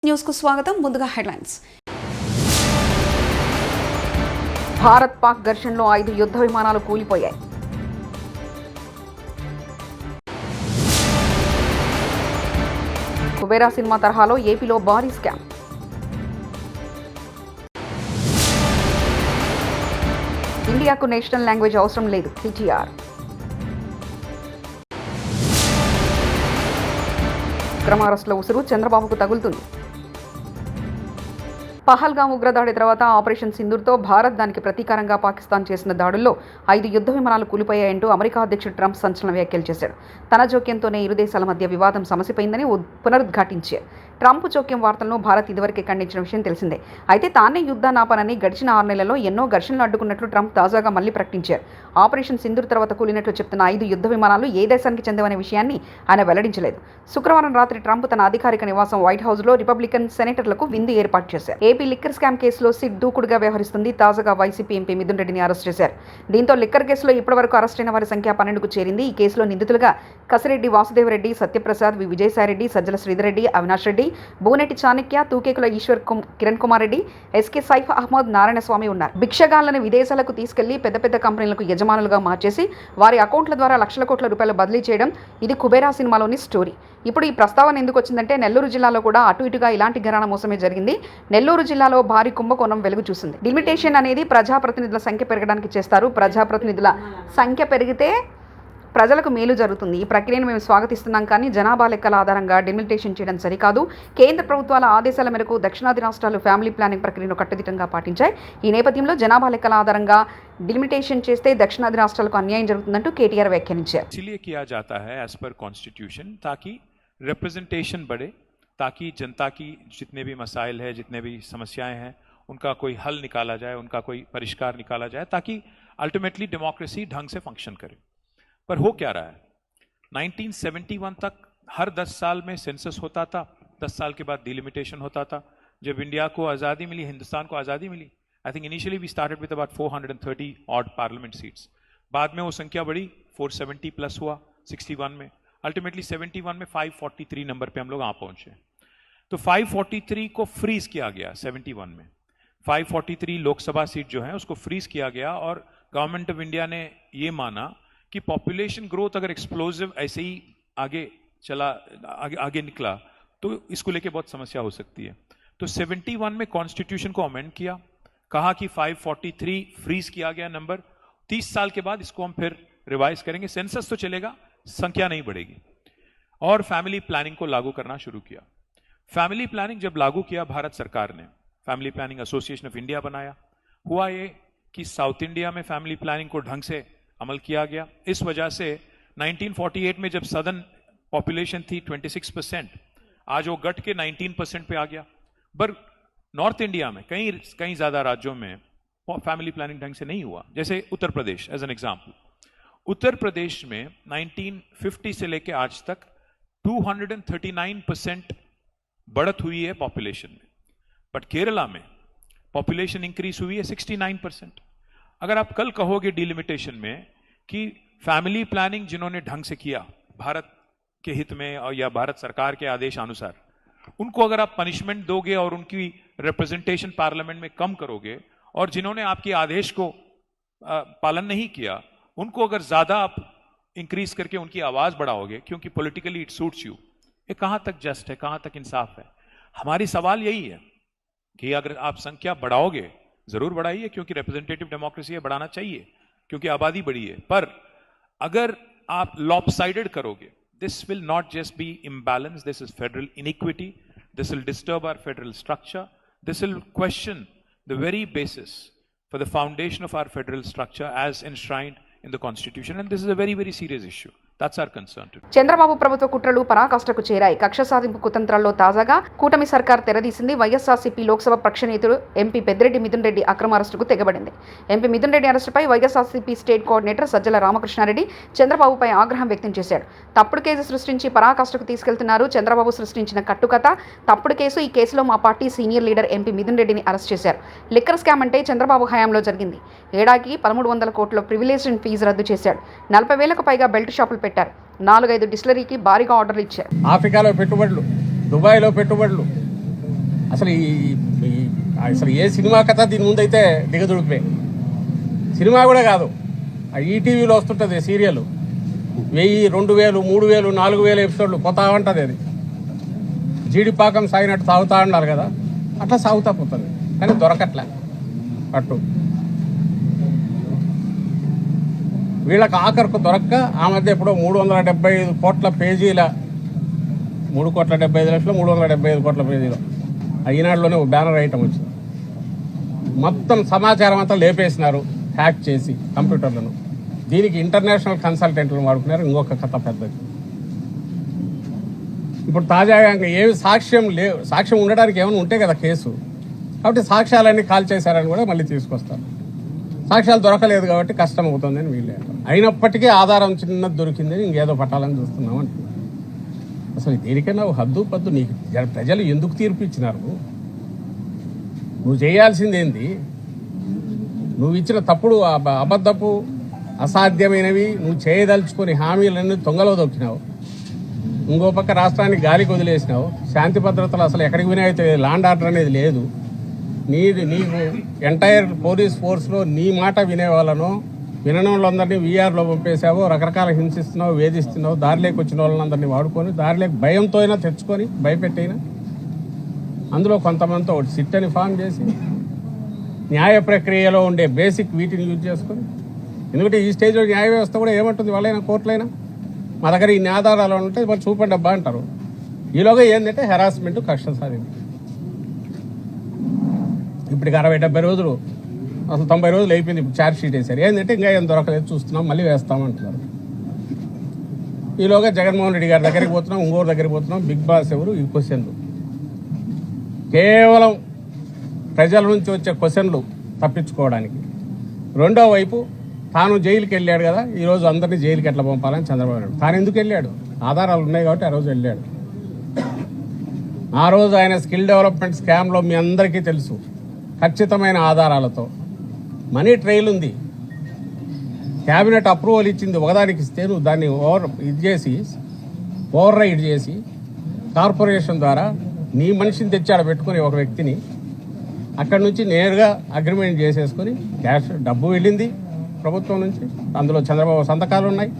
News కు స్వాగతం. ముందుగా హెడ్లైన్స్. భారత్ పాక్ ఘర్షణలో 5 యుద్ధ విమానాలు కూలిపోయాయి. కుబేరా సినిమా తరహాలో ఏపీలో భారీ స్కామ్. ఇండియాకు నేషనల్ లాంగ్వేజ్ అవసరం లేదు, కేటీఆర్. అక్రమ అరెస్టుల ఉసురు చంద్రబాబుకు తగులుతుంది. పహల్గామ్ ఉగ్రదాడి తర్వాత ఆపరేషన్ సింధూర్తో భారత్ దానికి ప్రతీకారంగా పాకిస్తాన్ చేసిన దాడుల్లో 5 యుద్ధ విమానాలు కూలిపోయాయంటూ అమెరికా అధ్యక్షుడు ట్రంప్ సంచలన వ్యాఖ్యలు చేశారు. తన జోక్యంతోనే ఇరు దేశాల మధ్య వివాదం సమసిపోయిందని పునరుద్ఘాటించారు. ట్రంప్ జోక్యం వార్తలను భారత్ ఇదివరకే ఖండించిన విషయం తెలిసిందే. అయితే తానే యుద్ధానాపనని గడిచిన 6 నెలల్లో ఎన్నో ఘర్షణలు అడ్డుకున్నట్లు ట్రంప్ తాజాగా మళ్లీ ప్రకటించారు. ఆపరేషన్ సింధూర్ తర్వాత కూలినట్లు చెప్తున్న 5 యుద్ధ విమానాలు ఏ దేశానికి చెందవనే విషయాన్ని ఆయన వెల్లడించలేదు. శుక్రవారం రాత్రి ట్రంప్ తన అధికారిక నివాసం వైట్ హౌస్లో రిపబ్లికన్ సెనేటర్లకు విందు ఏర్పాటు చేశారు. ఏపీ లిక్కర్ స్కామ్ కేసులో సిట్ దూకుడుగా వ్యవహరిస్తుంది. తాజాగా వైసీపీ ఎంపీ మిథున్ రెడ్డిని అరెస్ట్ చేశారు. దీంతో లిక్కర్ కేసులో ఇప్పటివరకు అరెస్టైన వారి సంఖ్య 12కు చేరింది. ఈ కేసులో నిందితులుగా కసిరెడ్డి వాసుదేవరెడ్డి, సత్యప్రసాద్, విజయసాయిరెడ్డి, సజ్జల శ్రీధర్రెడ్డి, అవినాష్ రెడ్డి, బూనెటి చాణక్య, తూకేకుల ఈశ్వర్, కిరణ్ కుమార్ రెడ్డి, ఎస్కే సైఫ్ అహ్మద్, నారాయణస్వామి ఉన్నారు. భిక్షగాళ్లను విదేశాలకు తీసుకెళ్లి పెద్ద పెద్ద కంపెనీలకు యజమానులుగా మార్చేసి వారి అకౌంట్ల ద్వారా లక్షల కోట్ల రూపాయలు బదిలీ చేయడం ఇది కుబేరా సినిమాలోని స్టోరీ. ఇప్పుడు ఈ ప్రస్తావన ఎందుకు వచ్చిందంటే నెల్లూరు జిల్లాలో కూడా అటు ఇటుగా ఇలాంటి ఘరానా మోసమే జరిగింది. నెల్లూరు జిల్లాలో భారీ కుంభకోణం వెలుగు చూసింది. డిలిమిటేషన్ అనేది ప్రజాప్రతినిధుల సంఖ్య పెరగడానికి చేస్తారు. ప్రజాప్రతినిధుల సంఖ్య పెరిగితే ప్రజలకు మేలు జరుగుతుంది. ఈ ప్రక్రియను మేము స్వాగతిస్తున్నాం. కానీ జనాభా లెక్కల ఆధారంగా డిలిమిటేషన్ చేయడం సరికాదు. కేంద్ర ప్రభుత్వాల ఆదేశాల మేరకు దక్షిణాది రాష్ట్రాలు ఫ్యామిలీ ప్లానింగ్ ప్రక్రియను కట్టుదిట్టంగా పాటించాయి. ఈ నేపథ్యంలో జనాభా లెక్కల ఆధారంగా డిలిమిటేషన్ చేస్తే దక్షిణాది రాష్ట్రాలకు అన్యాయం జరుగుతుందంటూ కేటీఆర్ వ్యాఖ్యానించారు. रिप्रेजेंटेशन बढ़े ताकि जनता की जितने भी मसाइल है, जितने भी समस्याएं हैं, उनका कोई हल निकाला जाए, उनका कोई परिष्कार निकाला जाए, ताकि अल्टीमेटली डेमोक्रेसी ढंग से फंक्शन करे. पर हो क्या रहा है? 1971 तक हर 10 साल में सेंसस होता था. 10 साल के बाद डिलिमिटेशन होता था. जब इंडिया को आज़ादी मिली, हिंदुस्तान को आज़ादी मिली, I think initially we started with about 430 odd parliament seats. बाद में वो संख्या बढ़ी, 470 प्लस हुआ 61 में. अल्टीमेटली 71 में 543 नंबर पे हम लोग आ पहुंचे. तो 543 को फ्रीज किया गया. 71 में 543 लोकसभा सीट जो है उसको फ्रीज किया गया और गवर्नमेंट ऑफ इंडिया ने ये माना कि पॉपुलेशन ग्रोथ अगर एक्सप्लोजिव ऐसे ही आगे निकला तो इसको लेके बहुत समस्या हो सकती है. तो 71 में कॉन्स्टिट्यूशन को अमेंड किया, कहा कि 543 फ्रीज किया गया नंबर. 30 साल के बाद इसको हम फिर रिवाइज करेंगे. सेंसस तो चलेगा, संख्या नहीं बढ़ेगी. और फैमिली प्लानिंग को लागू करना शुरू किया. फैमिली प्लानिंग जब लागू किया भारत सरकार ने, family planning association of India बनाया. हुआ ये कि साउथ इंडिया में फैमिली प्लानिंग को ढंग से अमल किया गया. इस वजह से 1948 में जब सदर्न पॉपुलेशन थी 26%, आज वो घट के 19% पे आ गया. पर नॉर्थ इंडिया में कई ज्यादा राज्यों में फैमिली प्लानिंग ढंग से नहीं हुआ. जैसे Uttar Pradesh as an example. Uttar Pradesh में 1950 से लेकर आज तक 239% बढ़त हुई है पॉपुलेशन में. बट केरला में पॉपुलेशन इंक्रीज हुई है 69%. अगर आप कल कहोगे डिलिमिटेशन में कि फैमिली प्लानिंग जिन्होंने ढंग से किया भारत के हित में और या भारत सरकार के आदेश अनुसार, उनको अगर आप पनिशमेंट दोगे और उनकी रिप्रेजेंटेशन पार्लियामेंट में कम करोगे, और जिन्होंने आपके आदेश को पालन नहीं किया उनको अगर ज्यादा आप इंक्रीज करके उनकी आवाज बढ़ाओगे क्योंकि पॉलिटिकली इट सूट्स यू, ये कहां तक जस्ट है, कहां तक इंसाफ है? हमारी सवाल यही है कि अगर आप संख्या बढ़ाओगे, जरूर बढ़ाइए क्योंकि रिप्रेजेंटेटिव डेमोक्रेसी है, बढ़ाना चाहिए क्योंकि आबादी बढ़ी है. पर अगर आप लॉपसाइडेड करोगे, this will not just be imbalance, this is federal inequity, this will disturb our federal structure, this will question the very basis for the foundation of our federal structure as enshrined in the constitution, and this is a very, very serious issue. That's our concern today. Chandrababu ప్రభుత్వ కుట్రలు పరాకాష్ఠకు చేరాయి. కక్ష సాధింపు కుతంత్రాల్లో తాజాగా కూటమి సర్కార్ తెరదీసింది. వైఎస్ఆర్సీపీ లోక్సభ పక్ష నేతలు ఎంపీ పెద్దిరెడ్డి మిథున్ రెడ్డి అక్రమ అరెస్టుకు తెగబడింది. ఎంపీ మిథున్ రెడ్డి అరెస్టుపై వైఎస్ఆర్సీపీ స్టేట్ కోఆర్డినేటర్ సజ్జల రామకృష్ణారెడ్డి చంద్రబాబుపై ఆగ్రహం వ్యక్తం చేశాడు. తప్పుడు కేసు సృష్టించి పరాకాష్ఠకు తీసుకెళ్తున్నారు. చంద్రబాబు సృష్టించిన కట్టుకథ తప్పుడు కేసు. ఈ కేసులో మా party senior leader MP Mithun రెడ్డిని అరెస్ట్ చేశారు. లిక్కర్ స్కామ్ అంటే చంద్రబాబు హయాంలో జరిగింది. ఏడాదికి 1300 కోట్ల ప్రివిలేజ్ ఫీజు రద్దు చేశాడు. 40,000కు పైగా బెల్ట్ షాపులు పెట్టారు. 4-5 డిస్టిలరీకి భారీగా ఆర్డర్లు ఇచ్చారు. ఆఫ్రికాలో పెట్టుబడులు, దుబాయ్లో పెట్టుబడులు, అసలు అసలు ఏ సినిమా కథ దీని ముందైతే దిగదుడిపే. సినిమా కూడా కాదు, ఈటీవీలో వస్తుంటుంది సీరియల్, 1000, 2000, 3000, 4000 ఎపిసోడ్లు పోతా ఉంటుంది. అది జీడిపాకం సాగినట్టు సాగుతా ఉన్నారు కదా, అట్లా సాగుతా పోతుంది. కానీ దొరకట్లే అట్టు. వీళ్ళకి ఆఖరికి దొరక్క ఆ మధ్య ఎప్పుడో 375 కోట్ల పేజీల 3,75,00,000 375 కోట్ల పేజీలో ఈనాడులోనే ఒక బ్యానర్ ఐటమ్ వచ్చింది. మొత్తం సమాచారం అంతా లేపేసినారు హ్యాక్ చేసి కంప్యూటర్లను. దీనికి ఇంటర్నేషనల్ కన్సల్టెంట్లను వాడుకున్నారు. ఇంకొక కథ పెద్దది. ఇప్పుడు తాజాగా ఇంకా ఏమి సాక్ష్యం ఉండడానికి ఏమైనా ఉంటే కదా కేసు, కాబట్టి సాక్ష్యాలన్నీ కాల్ చేశారని కూడా మళ్ళీ తీసుకొస్తారు. సాక్ష్యాలు దొరకలేదు కాబట్టి కష్టం అవుతుందని వీళ్ళు అయినప్పటికీ ఆధారం చిన్నది దొరికిందని ఇంకేదో పట్టాలని చూస్తున్నాం అంటున్నారు. అసలు దేనికైనా హద్దు పద్దు. నీకు ప్రజలు ఎందుకు తీర్పు ఇచ్చినారు? నువ్వు చేయాల్సింది ఏంది? నువ్వు ఇచ్చిన తప్పుడు అబద్ధపు అసాధ్యమైనవి నువ్వు చేయదలుచుకొని హామీలన్నీ తొంగలో దొక్కినావు. ఇంకో పక్క రాష్ట్రానికి గాలికి వదిలేసినావు. శాంతి భద్రతలు అసలు ఎక్కడికి వినైతే ల్యాండ్ ఆర్డర్ అనేది లేదు. నీకు ఎంటైర్ పోలీస్ ఫోర్స్లో నీ మాట వినేవాళ్ళను వినని వాళ్ళందరినీ వీఆర్లో పంపేసావు. రకరకాల హింసిస్తున్నావు, వేధిస్తున్నావు. దారిలోకి వచ్చిన వాళ్ళందరినీ వాడుకొని దారిలోకి భయంతో అయినా తెచ్చుకొని భయపెట్టైనా అందులో కొంతమందితో ఒకటి సిట్ అని ఫామ్ చేసి న్యాయ ప్రక్రియలో ఉండే బేసిక్ వీటిని యూజ్ చేసుకొని, ఎందుకంటే ఈ స్టేజ్లో న్యాయ వ్యవస్థ కూడా ఏమంటుంది, వాళ్ళైనా కోర్టులైనా మా దగ్గర ఇన్ని ఆధారాలు ఉంటే వాళ్ళు చూపండి అబ్బా అంటారు. ఈలోగా ఏంటంటే హెరాస్మెంట్, కక్ష సాధింపు. ఇప్పటికి 60-70 రోజులు, అసలు 90 రోజులు అయిపోయింది. ఇప్పుడు ఛార్జ్ షీట్ వేశారు. ఏంటంటే ఇంకా ఏం దొరకలేదు, చూస్తున్నాం, మళ్ళీ వేస్తామంటున్నారు. ఈలోగా జగన్మోహన్ రెడ్డి గారి దగ్గరికి పోతున్నాం, ఇంకోరి దగ్గరికి పోతున్నాం. బిగ్ బాస్ ఎవరు? ఈ క్వశ్చన్లు కేవలం ప్రజల నుంచి వచ్చే క్వశ్చన్లు తప్పించుకోవడానికి. రెండో వైపు తాను జైలుకి వెళ్ళాడు కదా, ఈరోజు అందరినీ జైలుకి ఎట్లా పంపాలని చంద్రబాబు నాయుడు. తాను ఎందుకు వెళ్ళాడు? ఆధారాలు ఉన్నాయి కాబట్టి ఆ రోజు వెళ్ళాడు. ఆ రోజు ఆయన స్కిల్ డెవలప్మెంట్ స్కామ్లో మీ అందరికీ తెలుసు, ఖచ్చితమైన ఆధారాలతో మనీ ట్రైల్ ఉంది. క్యాబినెట్ అప్రూవల్ ఇచ్చింది ఒకదానికి ఇస్తే నువ్వు దాన్ని ఓవర్ రైడ్ చేసి కార్పొరేషన్ ద్వారా నీ మనిషిని తెచ్చాడ పెట్టుకుని ఒక వ్యక్తిని అక్కడి నుంచి నేరుగా అగ్రిమెంట్ చేసేసుకుని క్యాష్ డబ్బు వెళ్ళింది ప్రభుత్వం నుంచి. అందులో చంద్రబాబు సంతకాలు ఉన్నాయి,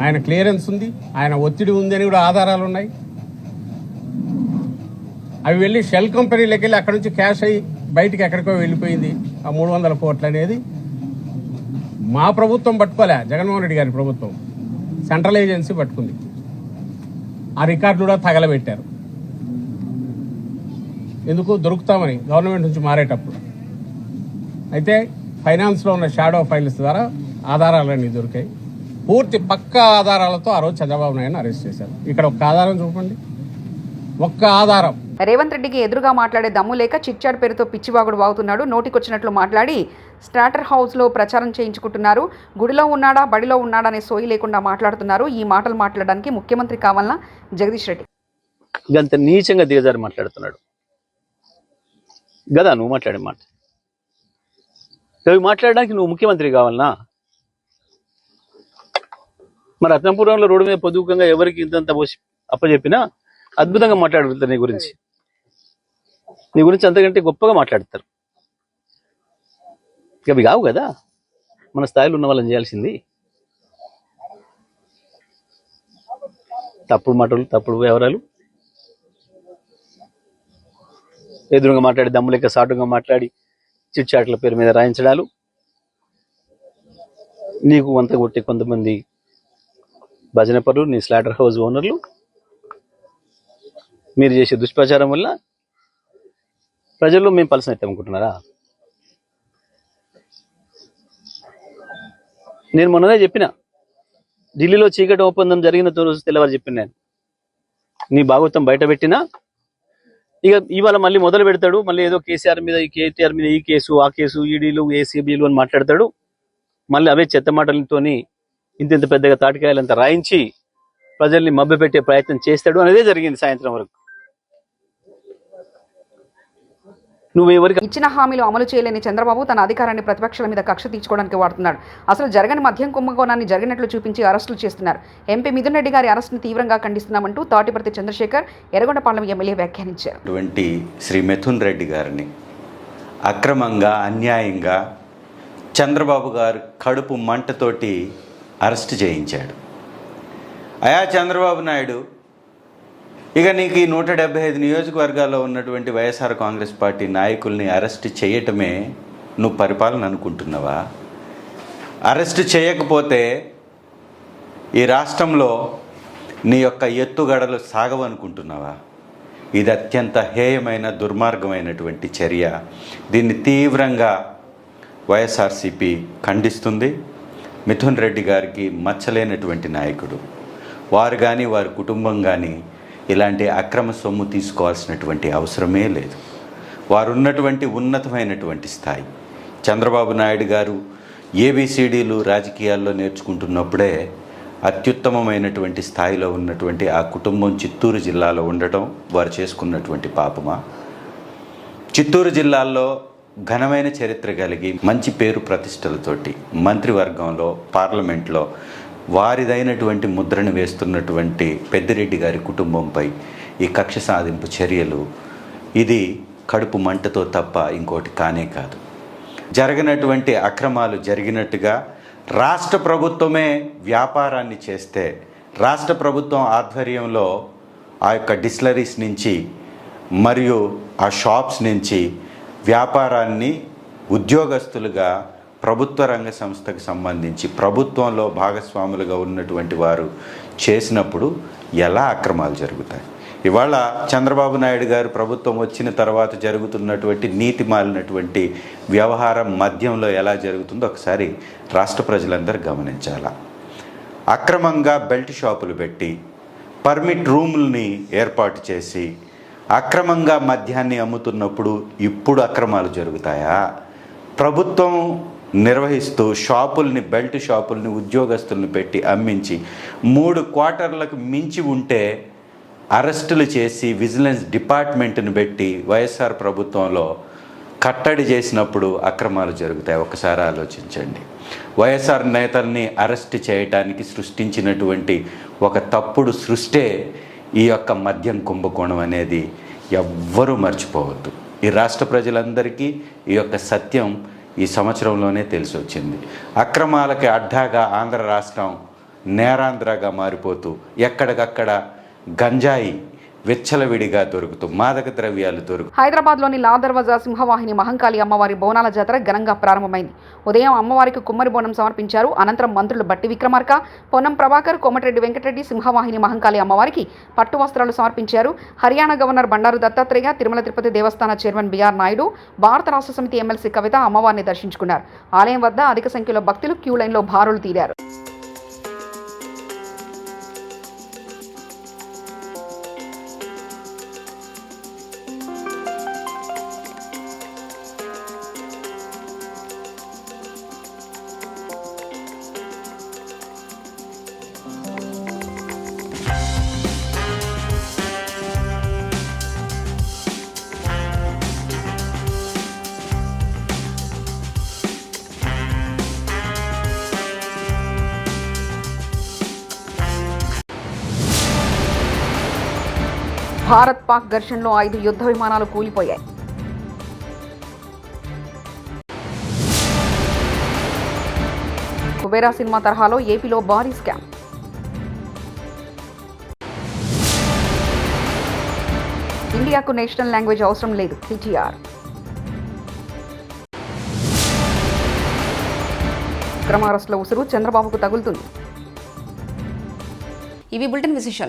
ఆయన క్లియరెన్స్ ఉంది, ఆయన ఒత్తిడి ఉంది అని కూడా ఆధారాలు ఉన్నాయి. అవి వెళ్ళి షెల్ కంపెనీలోకి వెళ్ళి అక్కడి నుంచి క్యాష్ అయ్యి బయటికి ఎక్కడికో వెళ్ళిపోయింది. ఆ 300 కోట్లు అనేది మా ప్రభుత్వం పట్టుకోలే, జగన్మోహన్ రెడ్డి గారి ప్రభుత్వం సెంట్రల్ ఏజెన్సీ పట్టుకుంది. ఆ రికార్డులు కూడా తగలబెట్టారు. ఎందుకు? దొరుకుతామని గవర్నమెంట్ నుంచి మారేటప్పుడు. అయితే ఫైనాన్స్లో ఉన్న షాడో ఫైల్స్ ద్వారా ఆధారాలన్నీ దొరికాయి. పూర్తి పక్కా ఆధారాలతో ఆ రోజు చంద్రబాబు నాయుడుని అరెస్ట్ చేశారు. ఇక్కడ ఒక్క ఆధారం చూపండి, ఒక్క ఆధారం. రేవంత్ రెడ్డికి ఎదురుగా మాట్లాడే దమ్ము లేక చిట్చాట్ పేరుతో పిచ్చివాగుడు వాగుతున్నాడు. నోటికొచ్చినట్లు మాట్లాడి స్టార్టర్ హౌస్లో ప్రచారం చేయించుకుంటున్నారు. గుడిలో ఉన్నాడా బడిలో ఉన్నాడా అనే సోయి లేకుండా మాట్లాడుతున్నారు. ఈ మాటలు మాట్లాడడానికి ముఖ్యమంత్రి కావాలన్నా జగదీష్ రెడ్డి గంత నీచంగా దిగజారి మాట్లాడుతున్నాడు గదా. నువ్వు మాట్లాడే మాట అవి మాట్లాడడానికి నువ్వు ముఖ్యమంత్రి కావాలనా? మరి రత్నపురంలో రోడ్డు మీద పొదుపుకంగా ఎవరికి ఇంతంత పోసి అప్పచెప్పినా అద్భుతంగా మాట్లాడుతారు. నీ గురించి అంతకంటే గొప్పగా మాట్లాడతారు. ఇక అవి కావు కదా మన స్థాయిలో ఉన్న వాళ్ళని చేయాల్సింది. తప్పుడు మాటలు, తప్పుడు వ్యవహారాలు, ఎదురుగా మాట్లాడి దమ్ము లెక్క సాటుగా మాట్లాడి చిట్చాట్ల పేరు మీద రాయించడాలు, నీకు వంత కొట్టే కొంతమంది భజన పరులు, నీ స్లాటర్ హౌస్ ఓనర్లు, మీరు చేసే దుష్ప్రచారం వల్ల ప్రజల్లో మేము పలసం ఎత్తామనుకుంటున్నారా? నేను మొన్ననే చెప్పిన, ఢిల్లీలో చీకటి ఒప్పందం జరిగిన రోజు తెల్లవారు చెప్పిన నేను, నీ భాగవతం బయట పెట్టినా ఇక ఇవాళ మళ్ళీ మొదలు పెడతాడు. మళ్ళీ ఏదో కేసీఆర్ మీద, ఈ కేటీఆర్ మీద ఈ కేసు, ఆ కేసు, ఈడీలు, ఏసీబీలు అని మాట్లాడతాడు. మళ్ళీ అవే చెత్త మాటలతోని ఇంత పెద్దగా తాటికాయలంతా రాయించి ప్రజల్ని మభ్యపెట్టే ప్రయత్నం చేస్తాడు అనేదే జరిగింది సాయంత్రం వరకు. నువ్వు ఎవరికి ఇచ్చిన హామీలు అమలు చేయలేని చంద్రబాబు తన అధికారాన్ని ప్రతిపక్షాల మీద కక్ష తీర్చుకోవడానికి వాడుతున్నాడు. అసలు జరగని మద్యం కుంభకోణాన్ని జరిగినట్లు చూపించి అరెస్టులు చేస్తున్నారు. ఎంపీ మిథున్ రెడ్డి గారి అరెస్టును తీవ్రంగా ఖండిస్తున్నామంటూ తాటిపర్తి చంద్రశేఖర్ ఎర్రగొండపాలెం ఎమ్మెల్యే వ్యాఖ్యానించారు. శ్రీ మిథున్ రెడ్డి గారిని అక్రమంగా అన్యాయంగా చంద్రబాబు గారు కడుపు మంటతోటి అరెస్ట్ చేయించాడు. అయా చంద్రబాబు నాయుడు, ఇక నీకు ఈ 175 నియోజకవర్గాల్లో ఉన్నటువంటి వైఎస్ఆర్ కాంగ్రెస్ పార్టీ నాయకుల్ని అరెస్ట్ చేయటమే నువ్వు పరిపాలన అనుకుంటున్నావా? అరెస్ట్ చేయకపోతే ఈ రాష్ట్రంలో నీ యొక్క ఎత్తుగడలు సాగవనుకుంటున్నావా? ఇది అత్యంత హేయమైన దుర్మార్గమైనటువంటి చర్య. దీన్ని తీవ్రంగా వైఎస్ఆర్సీపీ ఖండిస్తుంది. మిథున్ రెడ్డి గారికి మచ్చలేనటువంటి నాయకుడు. వారు కానీ వారి కుటుంబం కానీ ఇలాంటి అక్రమ సొమ్ము తీసుకోవాల్సినటువంటి అవసరమే లేదు. వారు ఉన్నటువంటి ఉన్నతమైనటువంటి స్థాయి. చంద్రబాబు నాయుడు గారు ఏబిసిడీలు రాజకీయాల్లో నేర్చుకుంటున్నప్పుడే అత్యుత్తమమైనటువంటి స్థాయిలో ఉన్నటువంటి ఆ కుటుంబం చిత్తూరు జిల్లాలో ఉండటం వారు చేసుకున్నటువంటి పాపమా? చిత్తూరు జిల్లాలో ఘనమైన చరిత్ర కలిగి మంచి పేరు ప్రతిష్టలతోటి మంత్రివర్గంలో పార్లమెంట్లో వారిదైనటువంటి ముద్రను వేస్తున్నటువంటి పెద్దిరెడ్డి గారి కుటుంబంపై ఈ కక్ష సాధింపు చర్యలు, ఇది కడుపు మంటతో తప్ప ఇంకోటి కానే కాదు. జరగనటువంటి అక్రమాలు జరిగినట్టుగా రాష్ట్ర ప్రభుత్వమే వ్యాపారాన్ని చేస్తే, రాష్ట్ర ప్రభుత్వం ఆధ్వర్యంలో ఆ యొక్క డిస్టిలరీస్ నుంచి మరియు ఆ షాప్స్ నుంచి వ్యాపారాన్ని ఉద్యోగస్తులుగా ప్రభుత్వ రంగ సంస్థకు సంబంధించి ప్రభుత్వంలో భాగస్వాములుగా ఉన్నటువంటి వారు చేసినప్పుడు ఎలా అక్రమాలు జరుగుతాయి? ఇవాళ చంద్రబాబు నాయుడు గారు ప్రభుత్వం వచ్చిన తర్వాత జరుగుతున్నటువంటి నీతి మాలినటువంటి వ్యవహారం మద్యంలో ఎలా జరుగుతుందో ఒకసారి రాష్ట్ర ప్రజలందరూ గమనించాలా. అక్రమంగా బెల్ట్ షాపులు పెట్టి పర్మిట్ రూముల్ని ఏర్పాటు చేసి అక్రమంగా మద్యాన్ని అమ్ముతున్నప్పుడు ఇప్పుడు అక్రమాలు జరుగుతాయా? ప్రభుత్వం నిర్వహిస్తూ షాపుల్ని, బెల్ట్ షాపుల్ని ఉద్యోగస్తుల్ని పెట్టి అమ్మించి 3 క్వార్టర్లకు మించి ఉంటే అరెస్టులు చేసి విజిలెన్స్ డిపార్ట్మెంట్ని పెట్టి వైఎస్ఆర్ ప్రభుత్వంలో కట్టడి చేసినప్పుడు అక్రమాలు జరుగుతాయి. ఒకసారి ఆలోచించండి. వైఎస్ఆర్ నేతల్ని అరెస్ట్ చేయటానికి సృష్టించినటువంటి ఒక తప్పుడు సృష్టే ఈ యొక్క మద్యం కుంభకోణం అనేది ఎవ్వరూ మర్చిపోవద్దు. ఈ రాష్ట్ర ప్రజలందరికీ ఈ యొక్క సత్యం ఈ సంవత్సరంలోనే తెలిసి వచ్చింది. అక్రమాలకి అడ్డాగా ఆంధ్ర రాష్ట్రం నేరాంధ్రగా మారిపోతూ ఎక్కడికక్కడ గంజాయి విచ్చలవిడిగా దొరుకుతూ మాదక ద్రవ్యాలు హైదరాబాద్లోని లా దర్వాజా సింహవాహిని మహంకాళి అమ్మవారి బోనాల జాతర ఘనంగా ప్రారంభమైంది. ఉదయం అమ్మవారికి కుమ్మరి బోనం సమర్పించారు. అనంతరం మంత్రులు బట్టి విక్రమార్క, పొన్నం ప్రభాకర్, కోమటిరెడ్డి వెంకటరెడ్డి సింహవాహిని మహంకాళి అమ్మవారికి పట్టు వస్త్రాలు సమర్పించారు. హర్యానా గవర్నర్ బండారు దత్తాత్రేయ, తిరుమల తిరుపతి దేవస్థాన చైర్మన్ బిఆర్ నాయుడు, భారత రాష్ట్ర సమితి ఎమ్మెల్సీ కవిత అమ్మవారిని దర్శించుకున్నారు. ఆలయం వద్ద అధిక సంఖ్యలో భక్తులు క్యూ లైన్లో బారులు తీరారు. భారత్ పాక్ ఘర్షణలో 5 యుద్ధ విమానాలు కూలిపోయాయి. కుబేరా సినిమా తరహాలో ఏపీలో భారీ స్కామ్. ఇండియాకు నేషనల్ లాంగ్వేజ్ అవసరం లేదు, కేటీఆర్. అక్రమ అరెస్టుల ఉసురు చంద్రబాబుకు తగులుతుంది. ఇవి బులెటిన్ విశేషాలు.